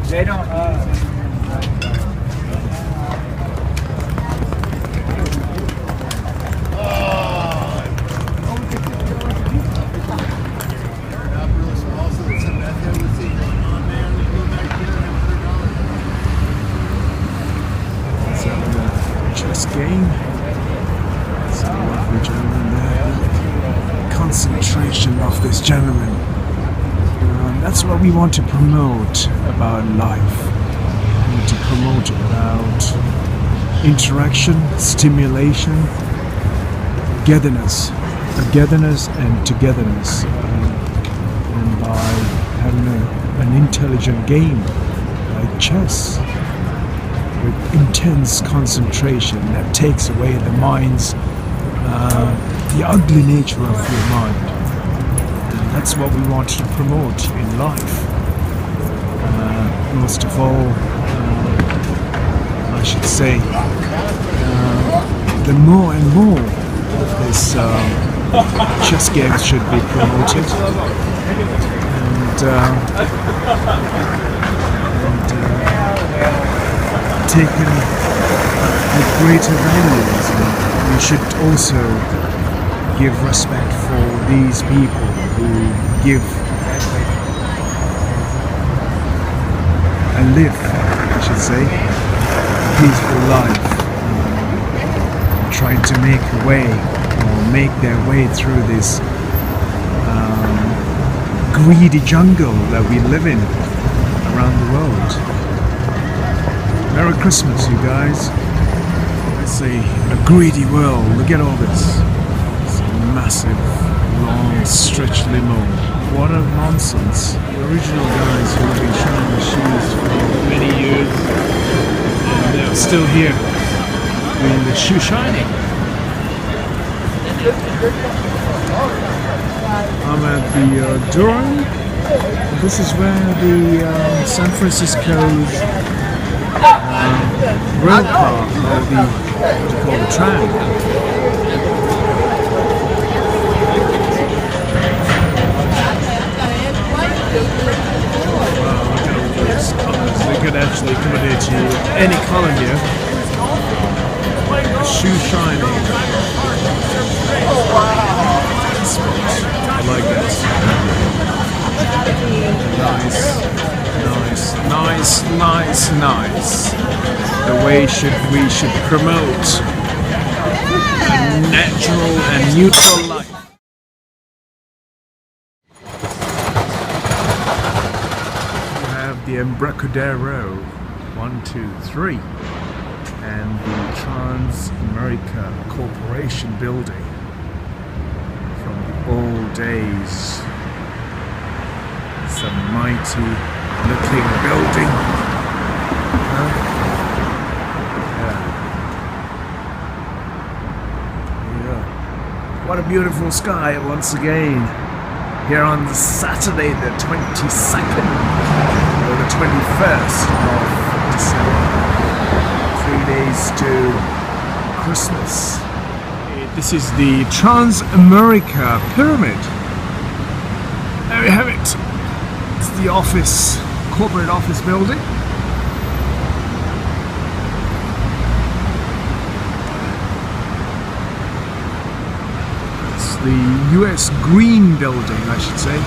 They don't. Chess game. It's a lovely gentleman there. Concentration of this gentleman. That's what we want to promote about life. We want to promote about interaction, stimulation, togetherness and togetherness. And by having an intelligent game like chess, with intense concentration that takes away the mind's, the ugly nature of your mind. And that's what we want to promote in life. Most of all, I should say, the more and more this chess games should be promoted. And taken with greater values. We should also give respect for these people who give and live, I should say, a peaceful life, trying to make a way or make their way through this greedy jungle that we live in around the world. Merry Christmas, you guys. It's a greedy world. Look at all this. It's a massive, long, stretched limo. What a nonsense. The original guys who have been shining the shoes for many years, and they're still here doing the shoe shining. I'm at the Durham. This is where the San Francisco's rail car, or the, what do you call the tram. Wow, look at all those colours. They could actually accommodate you any colour here. A shoe shining. I like that. Nice. The way we should promote a natural and neutral life. We have the Embarcadero 1, 2, 3 and the Transamerica Corporation building from the old days. It's a mighty looking building. What a beautiful sky once again here on the Saturday the 22nd or the 21st of December, 3 days to Christmas. This is the Transamerica Pyramid. There we have it. It's the office, corporate office building. The US Green Building, I should say.